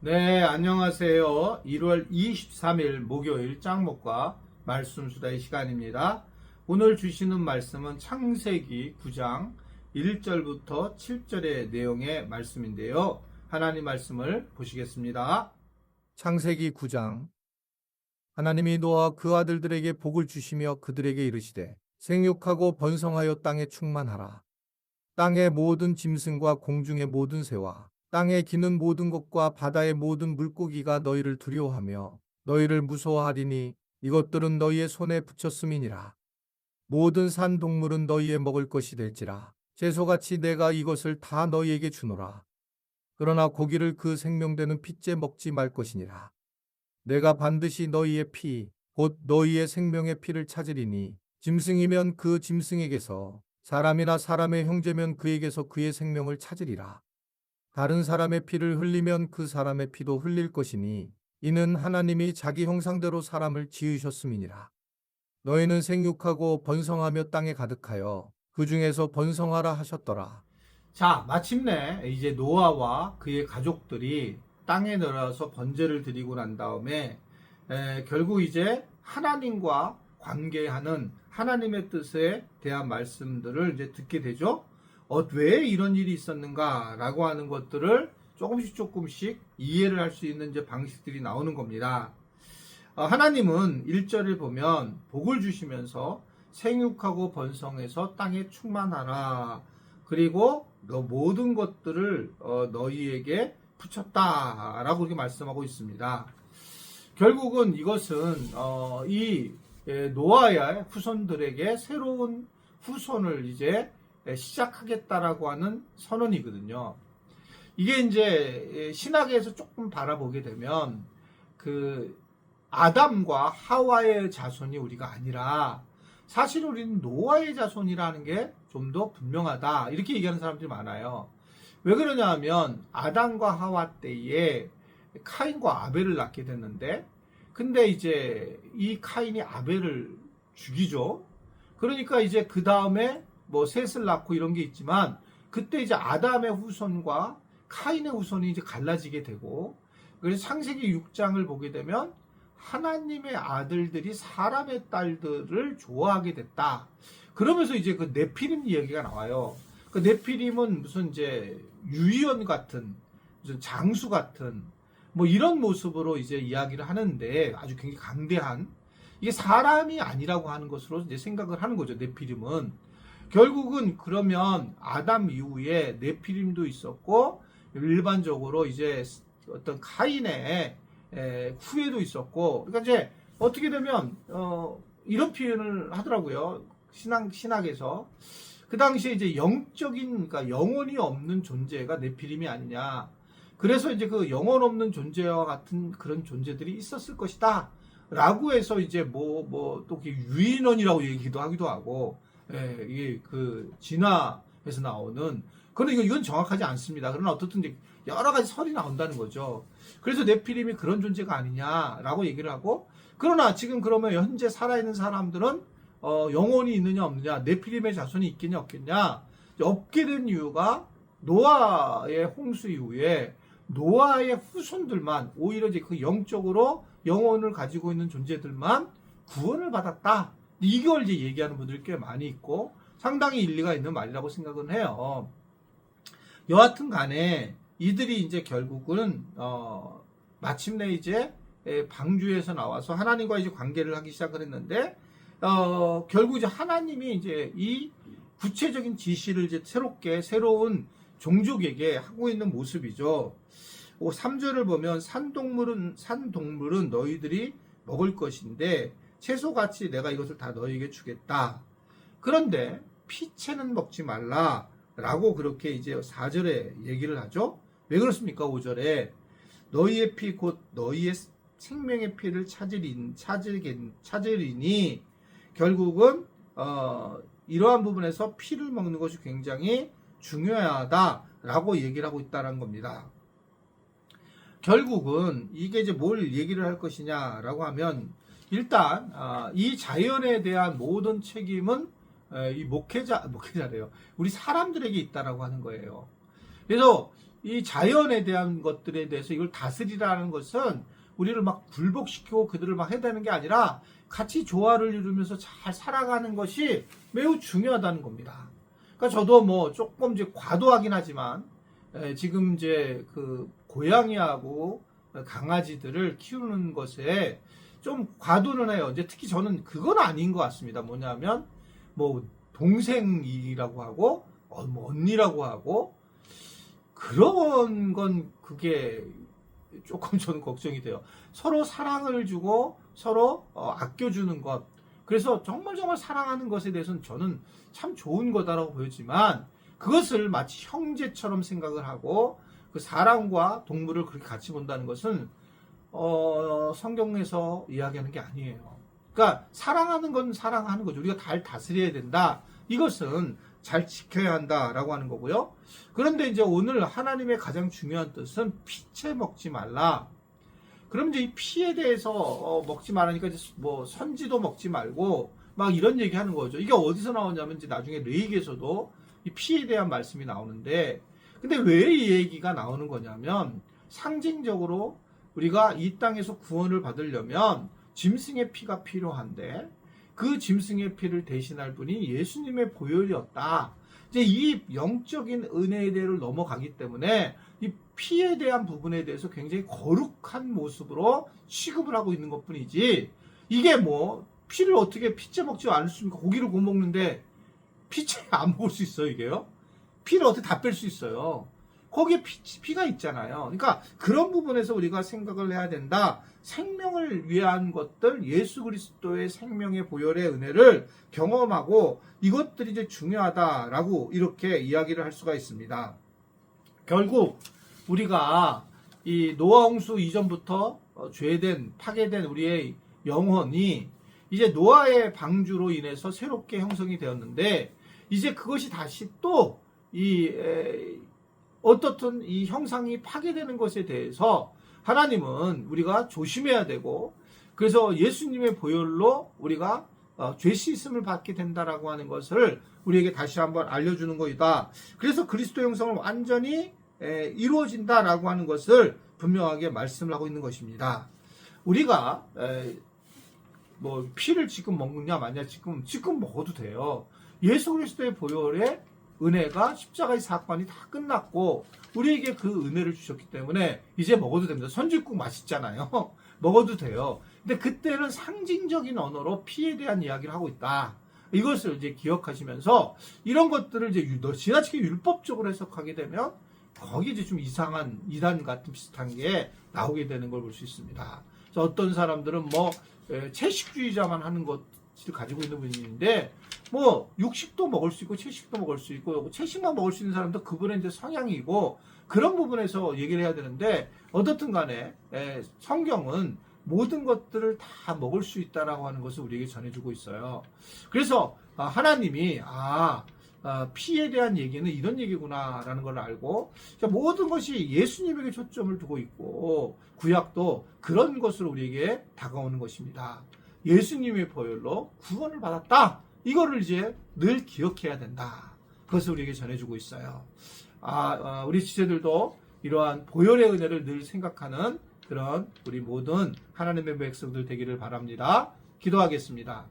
네, 안녕하세요. 1월 23일 목요일 짱목과 말씀 수다의 시간입니다. 오늘 주시는 말씀은 창세기 9장 1절부터 7절의 내용의 말씀인데요. 하나님 말씀을 보시겠습니다. 창세기 9장. 하나님이 노아와 그 아들들에게 복을 주시며 그들에게 이르시되 생육하고 번성하여 땅에 충만하라. 땅의 모든 짐승과 공중의 모든 새와 땅에 기는 모든 것과 바다의 모든 물고기가 너희를 두려워하며 너희를 무서워하리니 이것들은 너희의 손에 붙였음이니라. 모든 산 동물은 너희의 먹을 것이 될지라. 채소같이 내가 이것을 다 너희에게 주노라. 그러나 고기를 그 생명되는 핏째 먹지 말 것이니라. 내가 반드시 너희의 피, 곧 너희의 생명의 피를 찾으리니 짐승이면 그 짐승에게서 사람이나 사람의 형제면 그에게서 그의 생명을 찾으리라. 다른 사람의 피를 흘리면 그 사람의 피도 흘릴 것이니 이는 하나님이 자기 형상대로 사람을 지으셨음이니라. 너희는 생육하고 번성하며 땅에 가득하여 그 중에서 번성하라 하셨더라. 자, 마침내 이제 노아와 그의 가족들이 땅에 내려와서 번제를 드리고 난 다음에 결국 이제 하나님과 관계하는 하나님의 뜻에 대한 말씀들을 이제 듣게 되죠. 왜 이런 일이 있었는가라고 하는 것들을 조금씩 이해를 할 수 있는 이제 방식들이 나오는 겁니다. 하나님은 1절을 보면 복을 주시면서 생육하고 번성해서 땅에 충만하라. 그리고 모든 것들을 너희에게 붙였다라고 그렇게 말씀하고 있습니다. 결국은 이것은 이 노아의 후손들에게 새로운 후손을 이제 시작하겠다라고 하는 선언이거든요. 이게 이제 신학에서 조금 바라보게 되면 그 아담과 하와의 자손이 우리가 아니라 사실 우리는 노아의 자손이라는 게 좀 더 분명하다 이렇게 얘기하는 사람들이 많아요. 왜 그러냐 하면 아담과 하와 때에 카인과 아벨을 낳게 됐는데 근데 이제 이 카인이 아벨을 죽이죠. 그러니까 이제 그 다음에 뭐 셋을 낳고 이런 게 있지만 그때 이제 아담의 후손과 카인의 후손이 이제 갈라지게 되고 그래서 창세기 6장을 보게 되면 하나님의 아들들이 사람의 딸들을 좋아하게 됐다. 그러면서 이제 그 네피림 이야기가 나와요. 그 네피림은 무슨 이제 유이원 같은 무슨 장수 같은 뭐 이런 모습으로 이제 이야기를 하는데 아주 굉장히 강대한 이게 사람이 아니라고 하는 것으로 이제 생각을 하는 거죠. 네피림은 결국은 그러면 아담 이후에 네피림도 있었고 일반적으로 이제 어떤 카인의 후예도 있었고 그러니까 이제 어떻게 되면 이런 표현을 하더라고요. 신학에서 그 당시에 이제 영적인 그러니까 영혼이 없는 존재가 네피림이 아니냐. 그래서 이제 그 영혼 없는 존재와 같은 그런 존재들이 있었을 것이다. 라고 해서 이제 또 유인원이라고 얘기도 하기도 하고, 이게 그 진화에서 나오는, 그러나 이건 정확하지 않습니다. 그러나 어떻든 이제 여러 가지 설이 나온다는 거죠. 그래서 네피림이 그런 존재가 아니냐라고 얘기를 하고, 그러나 지금 그러면 현재 살아있는 사람들은 영혼이 있느냐 없느냐, 네피림의 자손이 있겠냐 없겠냐, 없게 된 이유가 노아의 홍수 이후에 노아의 후손들만 오히려 이제 그 영적으로 영혼을 가지고 있는 존재들만 구원을 받았다. 이걸 이제 얘기하는 분들이 꽤 많이 있고 상당히 일리가 있는 말이라고 생각은 해요. 여하튼 간에 이들이 이제 결국은 마침내 이제 방주에서 나와서 하나님과 이제 관계를 하기 시작을 했는데 결국 이제 하나님이 이제 이 구체적인 지시를 이제 새로운 종족에게 하고 있는 모습이죠. 3절을 보면 산동물은 너희들이 먹을 것인데 채소같이 내가 이것을 다 너희에게 주겠다. 그런데 피채는 먹지 말라 라고 그렇게 이제 4절에 얘기를 하죠. 왜 그렇습니까? 5절에 너희의 피 곧 너희의 생명의 피를 찾으리니 결국은 이러한 부분에서 피를 먹는 것이 굉장히 중요하다라고 얘기를 하고 있다는 겁니다. 결국은 이게 이제 뭘 얘기를 할 것이냐라고 하면 일단 이 자연에 대한 모든 책임은 이 목회자래요. 우리 사람들에게 있다라고 하는 거예요. 그래서 이 자연에 대한 것들에 대해서 이걸 다스리라는 것은 우리를 막 굴복시키고 그들을 막 해대는 게 아니라 같이 조화를 이루면서 잘 살아가는 것이 매우 중요하다는 겁니다. 그러니까 저도 뭐 조금 이제 과도하긴 하지만 지금 이제 그 고양이하고 강아지들을 키우는 것에 좀 과도는 해요. 이제 특히 저는 그건 아닌 것 같습니다. 뭐냐면 뭐 동생이라고 하고 뭐 언니라고 하고 그런 건 그게 조금 저는 걱정이 돼요. 서로 사랑을 주고 서로 아껴주는 것. 그래서 정말 사랑하는 것에 대해서는 저는 참 좋은 거다라고 보였지만 그것을 마치 형제처럼 생각을 하고 그 사람과 동물을 그렇게 같이 본다는 것은 성경에서 이야기하는 게 아니에요. 그러니까 사랑하는 건 사랑하는 거죠. 우리가 잘 다스려야 된다. 이것은 잘 지켜야 한다라고 하는 거고요. 그런데 이제 오늘 하나님의 가장 중요한 뜻은 피채 먹지 말라. 그럼 이제 이 피에 대해서 먹지 말라니까 이제 뭐 선지도 먹지 말고 막 이런 얘기 하는 거죠. 이게 어디서 나오냐면 이제 나중에 레위기에서도 이 피에 대한 말씀이 나오는데 근데 왜 이 얘기가 나오는 거냐면 상징적으로 우리가 이 땅에서 구원을 받으려면 짐승의 피가 필요한데 그 짐승의 피를 대신할 분이 예수님의 보혈이었다. 이제 이 영적인 은혜의 대를 넘어가기 때문에 이 피에 대한 부분에 대해서 굉장히 거룩한 모습으로 취급을 하고 있는 것 뿐이지 이게 뭐 피를 어떻게 피째 먹지 않습니까? 고기를 구워 먹는데 피째 안 먹을 수 있어요, 이게요? 피를 어떻게 다 뺄 수 있어요? 거기에 피가 있잖아요. 그러니까 그런 부분에서 우리가 생각을 해야 된다. 생명을 위한 것들, 예수 그리스도의 생명의 보혈의 은혜를 경험하고 이것들이 이제 중요하다라고 이렇게 이야기를 할 수가 있습니다. 결국 우리가 이 노아 홍수 이전부터 파괴된 우리의 영혼이 이제 노아의 방주로 인해서 새롭게 형성이 되었는데 이제 그것이 다시 또 어떻든 이 형상이 파괴되는 것에 대해서 하나님은 우리가 조심해야 되고 그래서 예수님의 보혈로 우리가 죄 씻음을 받게 된다라고 하는 것을 우리에게 다시 한번 알려주는 것이다. 그래서 그리스도 형성은 완전히 이루어진다라고 하는 것을 분명하게 말씀을 하고 있는 것입니다. 우리가 뭐 피를 지금 먹느냐 마냐 지금 먹어도 돼요. 예수 그리스도의 보혈에 은혜가 십자가의 사건이 다 끝났고 우리에게 그 은혜를 주셨기 때문에 이제 먹어도 됩니다. 선지국 맛있잖아요. 먹어도 돼요. 근데 그때는 상징적인 언어로 피에 대한 이야기를 하고 있다. 이것을 이제 기억하시면서 이런 것들을 이제 지나치게 율법적으로 해석하게 되면 거기 이제 좀 이상한 이단 같은 비슷한 게 나오게 되는 걸 볼 수 있습니다. 그래서 어떤 사람들은 뭐 채식주의자만 하는 것을 가지고 있는 분인데 뭐 육식도 먹을 수 있고 채식도 먹을 수 있고 채식만 먹을 수 있는 사람도 그분의 이제 성향이고 그런 부분에서 얘기를 해야 되는데 어떻든 간에 성경은 모든 것들을 다 먹을 수 있다라고 하는 것을 우리에게 전해주고 있어요. 그래서 하나님이 피에 대한 얘기는 이런 얘기구나라는 걸 알고 모든 것이 예수님에게 초점을 두고 있고 구약도 그런 것으로 우리에게 다가오는 것입니다. 예수님의 보혈로 구원을 받았다. 이거를 이제 늘 기억해야 된다. 그것을 우리에게 전해주고 있어요. 우리 지체들도 이러한 보혈의 은혜를 늘 생각하는 그런 우리 모든 하나님의 백성들 되기를 바랍니다. 기도하겠습니다.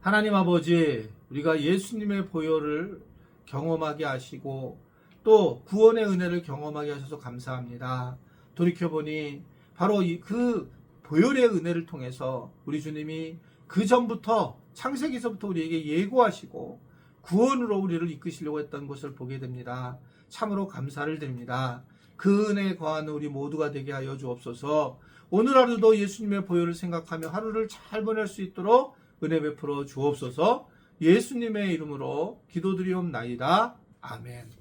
하나님 아버지, 우리가 예수님의 보혈을 경험하게 하시고 또 구원의 은혜를 경험하게 하셔서 감사합니다. 돌이켜보니 바로 그 보혈의 은혜를 통해서 우리 주님이 그 전부터 창세기서부터 우리에게 예고하시고 구원으로 우리를 이끄시려고 했던 것을 보게 됩니다. 참으로 감사를 드립니다. 그 은혜에 거하는 우리 모두가 되게 하여 주옵소서. 오늘 하루도 예수님의 보혈을 생각하며 하루를 잘 보낼 수 있도록 은혜 베풀어 주옵소서. 예수님의 이름으로 기도드리옵나이다. 아멘.